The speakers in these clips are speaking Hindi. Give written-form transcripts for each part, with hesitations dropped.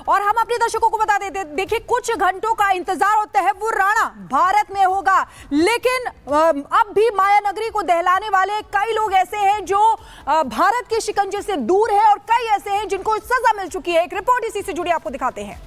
और हम अपने दर्शकों को बता देते, देखिए कुछ घंटों का इंतजार और तहव्वुर राणा भारत में होगा, लेकिन अब भी माया नगरी को दहलाने वाले कई लोग ऐसे हैं जो भारत के शिकंजे से दूर है और कई ऐसे हैं जिनको सजा मिल चुकी है। एक रिपोर्ट इसी से जुड़ी आपको दिखाते हैं।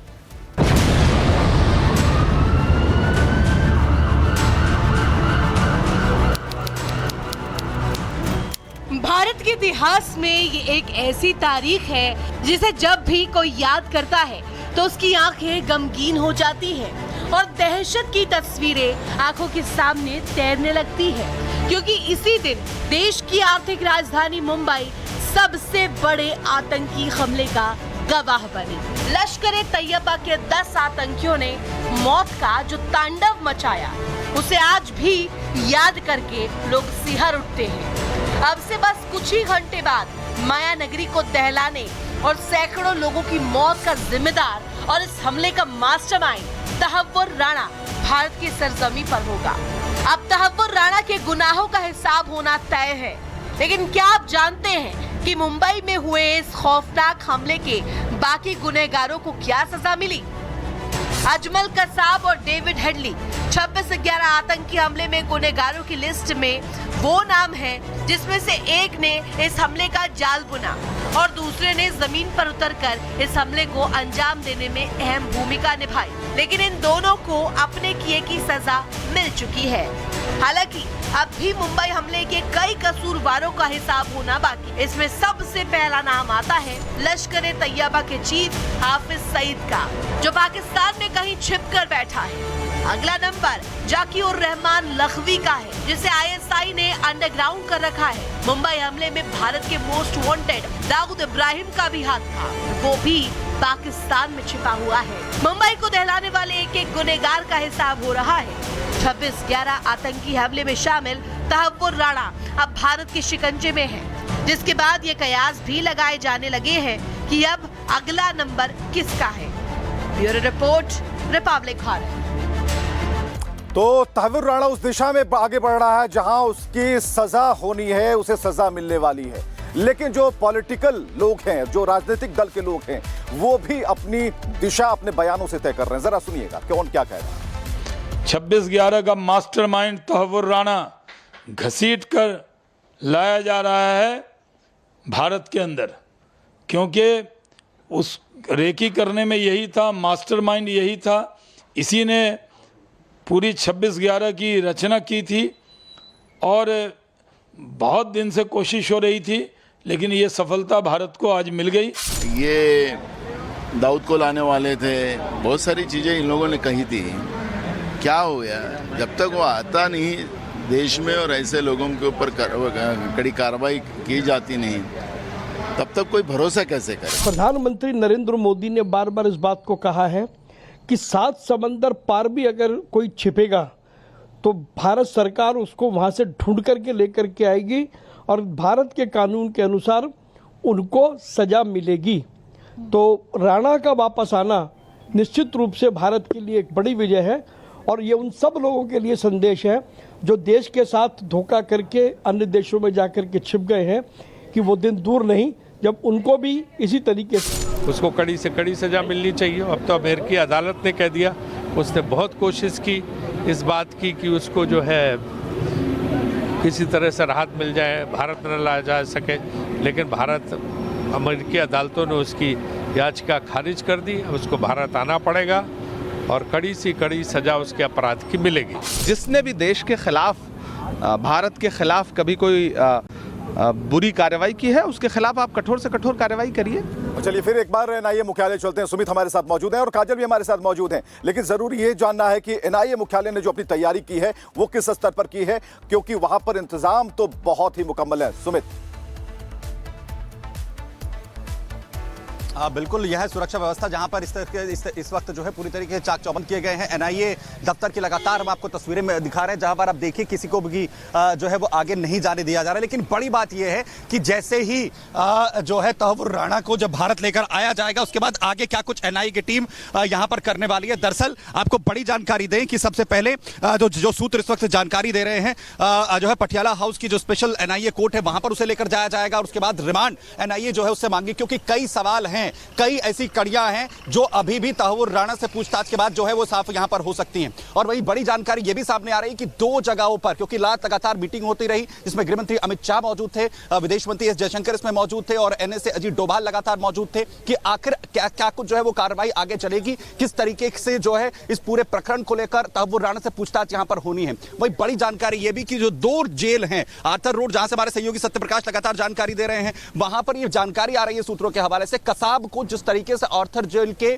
भारत के इतिहास में ये एक ऐसी तारीख है जिसे जब भी कोई याद करता है तो उसकी आंखें गमगीन हो जाती हैं और दहशत की तस्वीरें आंखों के सामने तैरने लगती है, क्योंकि इसी दिन देश की आर्थिक राजधानी मुंबई सबसे बड़े आतंकी हमले का गवाह बनी। लश्कर ए तैयबा के 10 आतंकियों ने मौत का जो तांडव मचाया उसे आज भी याद करके लोग सिहर उठते हैं। अब से बस कुछ ही घंटे बाद माया नगरी को दहलाने और सैकड़ों लोगों की मौत का जिम्मेदार और इस हमले का मास्टरमाइंड तहव्वुर राणा भारत की सरजमी पर होगा। अब तहव्वुर राणा के गुनाहों का हिसाब होना तय है, लेकिन क्या आप जानते हैं कि मुंबई में हुए इस खौफनाक हमले के बाकी गुनहगारों को क्या सजा मिली? अजमल कसाब और डेविड हेडली 26/11 आतंकी हमले में गुनहगारों की लिस्ट में वो नाम है जिसमें से एक ने इस हमले का जाल बुना और दूसरे ने जमीन पर उतरकर इस हमले को अंजाम देने में अहम भूमिका निभाई, लेकिन इन दोनों को अपने किए की सजा मिल चुकी है। हालांकि अब भी मुंबई हमले के कई कसूरवारों का हिसाब होना बाकी। इसमें सबसे पहला नाम आता है लश्कर ए तैयबा के चीफ हाफिज सईद का, जो पाकिस्तान में कहीं छिपकर बैठा है। अगला नंबर जाकिउर रहमान लखवी का है, जिसे ISI ने अंडरग्राउंड कर रखा है। मुंबई हमले में भारत के मोस्ट वांटेड दाऊद इब्राहिम का भी हाथ था, वो भी पाकिस्तान में छिपा हुआ है। मुंबई को दहलाने वाले एक एक गुनहगार का हिसाब हो रहा है। 26/11 आतंकी हमले में शामिल तहव्वुर राणा अब भारत के शिकंजे में है, जिसके बाद ये कयास भी लगाए जाने लगे हैं कि अब अगला नंबर किसका है। Bureau report, Republic Bharat. तो तहव्वुर राणा उस दिशा में आगे बढ़ रहा है जहां उसकी सजा होनी है, उसे सजा मिलने वाली है, लेकिन जो पॉलिटिकल लोग हैं, जो राजनीतिक दल के लोग हैं, वो भी अपनी दिशा अपने बयानों से तय कर रहे हैं। जरा सुनिएगा कौन क्या कह रहा है। 26/11 का मास्टरमाइंड तहव्वुर राणा घसीट कर लाया जा रहा है भारत के अंदर, क्योंकि उस रेकी करने में यही था, मास्टरमाइंड यही था। इसी ने पूरी 26/11 की रचना की थी और बहुत दिन से कोशिश हो रही थी, लेकिन ये सफलता भारत को आज मिल गई। ये दाऊद को लाने वाले थे, बहुत सारी चीज़ें इन लोगों ने कही थी। क्या हो गया, जब तक वो आता नहीं देश में और ऐसे लोगों के ऊपर कड़ी कार्रवाई की जाती नहीं, तब तक कोई भरोसा कैसे करे। प्रधानमंत्री नरेंद्र मोदी ने बार बार इस बात को कहा है कि 7 समंदर पार भी अगर कोई छिपेगा तो भारत सरकार उसको वहाँ से ढूंढ करके लेकर के आएगी और भारत के कानून के अनुसार उनको सजा मिलेगी। तो राणा का वापस आना निश्चित रूप से भारत के लिए एक बड़ी विजय है और ये उन सब लोगों के लिए संदेश है जो देश के साथ धोखा करके अन्य देशों में जाकर के छिप गए हैं, कि वो दिन दूर नहीं जब उनको भी इसी तरीके से उसको कड़ी से कड़ी सजा मिलनी चाहिए। अब तो अमेरिकी अदालत ने कह दिया, उसने बहुत कोशिश की इस बात की कि उसको जो है किसी तरह से राहत मिल जाए, भारत न लाया जा सके, लेकिन अमेरिकी अदालतों ने उसकी याचिका खारिज कर दी। उसको भारत आना पड़ेगा और कड़ी से कड़ी सजा उसके अपराध की मिलेगी। जिसने भी देश के खिलाफ, भारत के खिलाफ कभी कोई बुरी कार्रवाई की है, उसके खिलाफ आप कठोर से कठोर कार्रवाई करिए। चलिए फिर एक बार NIA मुख्यालय चलते हैं। सुमित हमारे साथ मौजूद हैं और काजल भी हमारे साथ मौजूद हैं, लेकिन जरूरी ये जानना है कि NIA मुख्यालय ने जो अपनी तैयारी की है वो किस स्तर पर की है, क्योंकि वहां पर इंतजाम तो बहुत ही मुकम्मल है। सुमित। बिल्कुल, यह है सुरक्षा व्यवस्था जहां पर इस वक्त जो है पूरी तरीके से चाक चौबंद किए गए हैं। NIA दफ्तर की लगातार हम आपको तस्वीरें में दिखा रहे हैं जहां पर आप देखिए किसी को भी जो है वो आगे नहीं जाने दिया जा रहा है। लेकिन बड़ी बात यह है कि जैसे ही जो है तहव्वुर राणा को जब भारत लेकर आया जाएगा, उसके बाद आगे क्या कुछ NIA की टीम यहां पर करने वाली है। दरअसल आपको बड़ी जानकारी दें कि सबसे पहले जो सूत्र इस वक्त जानकारी दे रहे हैं, जो है पटियाला हाउस की जो स्पेशल NIA कोर्ट है वहां पर उसे लेकर जाया जाएगा और उसके बाद रिमांड NIA जो है उससे मांगी, क्योंकि कई सवाल हैं हैं, कई ऐसी कड़ियां हैं जो अभी भी तहव्वुर राणा से पूछताछ के बाद जो है वो साफ यहां पर हो सकती हैं। और वही बड़ी जानकारी ये भी सामने आ रही है कि 2 जगहों पर, क्योंकि लगातार मीटिंग होती रही जिसमें गृहमंत्री अमित शाह मौजूद थे, विदेश मंत्री एस जयशंकर इसमें मौजूद थे और एनएसए अजीत डोभाल लगातार मौजूद थे कि आखिर क्या कुछ जो है वो कार्रवाई आगे चलेगी, किस तरीके से जो है इस पूरे प्रकरण को लेकर तहव्वुर राणा से पूछताछ यहां पर होनी है। वही बड़ी जानकारी यह भी कि जो 2 जेल हैं, आर्थर रोड जहां से हमारे सहयोगी सत्यप्रकाश लगातार जानकारी दे रहे हैं, वहां पर यह जानकारी आ रही है सूत्रों के हवाले से, कसाब को जिस तरीके से आर्थर जेल के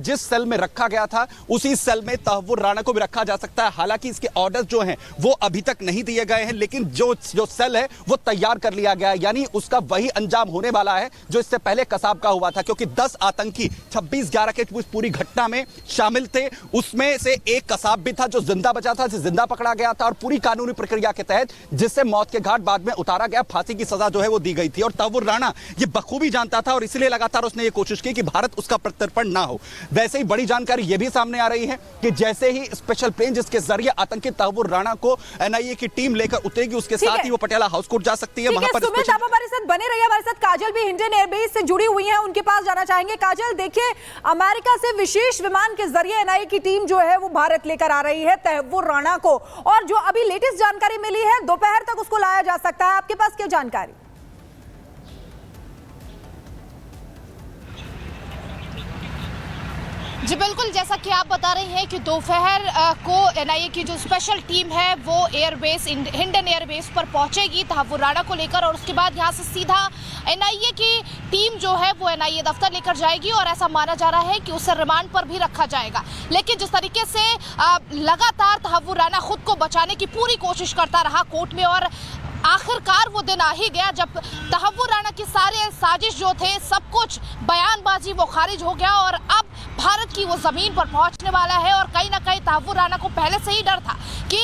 जिस सेल में रखा गया था उसी सेल में तहव्वुर राणा को भी रखा जा सकता है। हालांकि इसके ऑर्डर्स जो हैं वो अभी तक नहीं दिए गए हैं, लेकिन जो सेल है वो तैयार कर लिया गया है, यानी उसका वही अंजाम होने वाला है जो इससे पहले कसाब का हुआ था, क्योंकि 10 आतंकी 26/11 के पूरी घटना में शामिल थे। उसमें से एक कसाब भी था जो जिंदा बचा था, जिंदा पकड़ा गया था और पूरी कानूनी प्रक्रिया के तहत जिससे मौत के घाट बाद में उतारा गया, फांसी की सजा जो है वो दी गई थी। और तहव्वुर राणा ये बखूबी जानता था और इसलिए लगातार उसने ये कोशिश की कि भारत उसका प्रत्यर्पण ना हो। वैसे ही बड़ी जानकारी ये भी सामने आ रही है कि जैसे ही स्पेशल प्लेन जिसके जरिए आतंकी तहव्वुर राणा को एनआईए की टीम लेकर उतरेगी, उसके साथ ही वो पटियाला हाउस कोर्ट जा सकती है। वहां पर सुमित, आप हमारे साथ बने रहिए। हमारे साथ काजल भी इंडियन एयरबेस से जुड़ी हुई है, उनके पास जाना चाहेंगे। काजल, देखिए, अमेरिका से विशेष विमान के जरिए एनआईए की टीम जो है वो भारत लेकर आ रही है तहव्वुर राणा को, और जो अभी लेटेस्ट जानकारी मिली है दोपहर तक उसको लाया जा सकता है। आपके पास क्या जानकारी? जी बिल्कुल, जैसा कि आप बता रहे हैं कि दोपहर को एनआईए की जो स्पेशल टीम है वो एयरबेस हिंडन एयरबेस पर पहुंचेगी तहव्वुर राणा को लेकर, और उसके बाद यहां से सीधा एनआईए की टीम जो है वो एनआईए दफ्तर लेकर जाएगी और ऐसा माना जा रहा है कि उसे रिमांड पर भी रखा जाएगा। लेकिन जिस तरीके से लगातार तहव्वुर राणा खुद को बचाने की पूरी कोशिश करता रहा कोर्ट में, और आखिरकार वो दिन आ ही गया जब तहव्वुर राणा की सारे साजिश जो थे, सब कुछ बयानबाजी वो खारिज हो गया और अब भारत की वो जमीन पर पहुंचने वाला है। और कहीं ना कहीं तहव्वुर राणा को पहले से ही डर था कि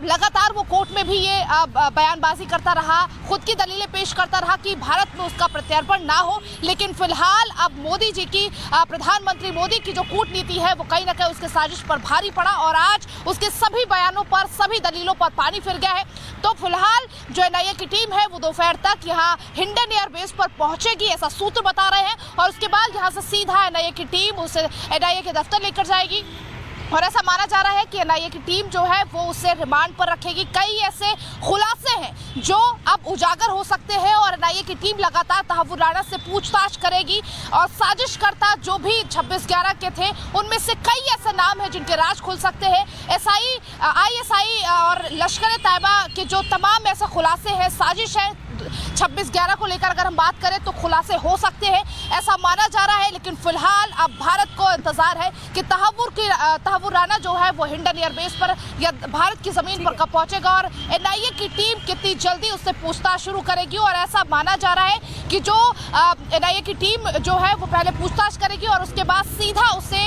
लगातार वो कोर्ट में भी ये बयानबाजी करता रहा, खुद की दलीलें पेश करता रहा कि भारत में उसका प्रत्यर्पण ना हो। लेकिन फिलहाल अब मोदी जी की, प्रधानमंत्री मोदी की जो कूटनीति है वो कहीं ना कहीं उसके साजिश पर भारी पड़ा और आज उसके सभी बयानों पर, सभी दलीलों पर पानी फिर गया है। तो फिलहाल जो एनआईए की टीम है वो दोपहर तक यहाँ हिंडन एयरबेस पर पहुंचेगी, ऐसा सूत्र बता रहे हैं, और उसके बाद यहाँ से सीधा एनआईए की टीम उसे एनआईए के दफ्तर लेकर जाएगी। और ऐसा माना जा रहा है कि एनआईए की टीम जो है वो उसे रिमांड पर रखेगी। कई ऐसे खुलासे हैं जो अब उजागर हो सकते हैं और एनआईए की टीम लगातार तहव्वुर राणा से पूछताछ करेगी और साजिशकर्ता जो भी 26/11 के थे उनमें से कई ऐसे नाम हैं जिनके राज खुल सकते हैं। आईएसआई और लश्कर ए तैयबा के जो तमाम ऐसे खुलासे हैं, साजिश है 26/11 को लेकर अगर हम बात करें तो खुलासे हो सकते हैं, ऐसा माना जा रहा है। लेकिन फिलहाल अब भारत को इंतजार है कि तहव्वुर राणा जो है वो हिंडन एयरबेस पर या भारत की जमीन पर कब पहुंचेगा और एनआईए की टीम कितनी जल्दी उससे पूछताछ शुरू करेगी। और ऐसा माना जा रहा है कि जो एनआईए की टीम जो है वो पहले पूछताछ करेगी और उसके बाद सीधा उसे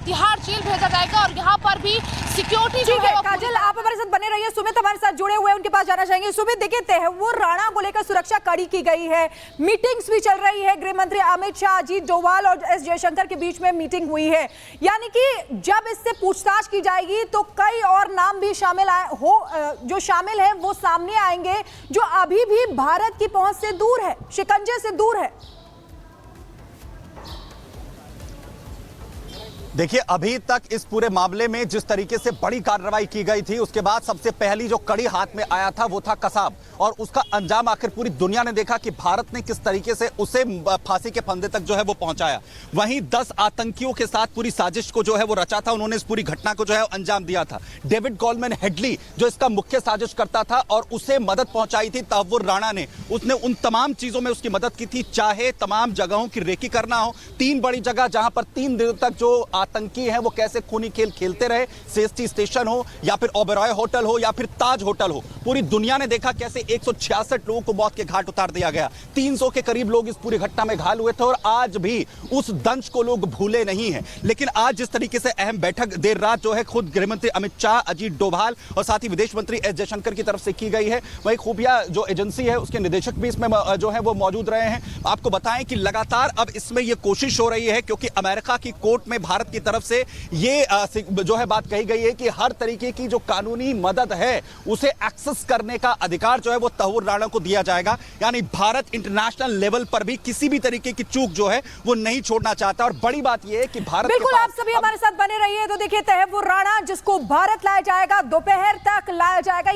तिहाड़ जेल भेजा जाएगा और यहाँ पर भी सिक्योरिटी जो है। काजल, आप हमारे साथ बने रहिए। सुमित हमारे साथ जुड़े हुए हैं, उनके पास जाना चाहेंगे। सुमित, देखिए, तहव्वुर राणा को लेकर सुरक्षा कड़ी की गई है, मीटिंग्स भी चल रही है, गृह मंत्री अमित शाह, अजीत डोभाल और एस जयशंकर के बीच में मीटिंग हुई है, यानी कि जब इससे पूछताछ की जाएगी तो कई और नाम भी जो शामिल हैं वो सामने आएंगे जो अभी भी भारत की पहुंच से दूर है, शिकंजे से दूर है। देखिए, अभी तक इस पूरे मामले में जिस तरीके से बड़ी कार्रवाई की गई थी, उसके बाद सबसे पहली जो कड़ी हाथ में आया था वो था कसाब, और उसका अंजाम आखिर पूरी दुनिया ने देखा कि भारत ने किस तरीके से उसे फांसी के फंदे तक जो है वो पहुंचाया। वहीं 10 आतंकियों के साथ पूरी साजिश को जो है वो रचा था, उन्होंने इस पूरी घटना को जो है अंजाम दिया था। डेविड कॉलमैन हेडली जो इसका मुख्य साजिश करता था और उसे मदद पहुंचाई थी तहव्वुर राणा ने, उसने उन तमाम चीजों में उसकी मदद की थी, चाहे तमाम जगहों की रेकी करना हो। 3 बड़ी जगह जहां पर 3 दिनों तक जो आतंकी हैं वो कैसे खूनी खेल खेलते रहे, सेस्टी स्टेशन हो या फिर ओबेरॉय होटल हो या फिर ताज होटल हो, पूरी दुनिया ने देखा कैसे 166 लोगों को मौत के घाट उतार दिया गया। 300 के करीब लोग इस पूरी घटना में घायल हुए थे और आज भी उस दंश को लोग भूले नहीं हैं। लेकिन आज जिस तरीके से अहम बैठक देर रात जो है खुद गृहमंत्री अमित शाह, अजीत डोभाल और साथ ही विदेश मंत्री एस जयशंकर की तरफ से की गई है, वही खुफिया जो एजेंसी है उसके निदेशक भी इसमें जो है वो मौजूद रहे हैं। आपको बताएं कि लगातार अब इसमें यह कोशिश हो रही है, क्योंकि अमेरिका की कोर्ट में भारत की तरफ से ये जो है बात कही गई है कि हर तरीके की जो कानूनी मदद है उसे एक्सेस करने का अधिकार जो है वो तहव्वुर राणा को दिया जाएगा। यानी भारत इंटरनेशनल लेवल पर भी किसी भी तरीके की चूक जो है वो नहीं छोड़ना चाहता। और बड़ी बात यह है कि भारत बिल्कुल, आप सभी हमारे साथ बने रहिए। तो देखिए, तहव्वुर राणा जिसको भारत लाया जाएगा, दोपहर तक लाया जाएगा।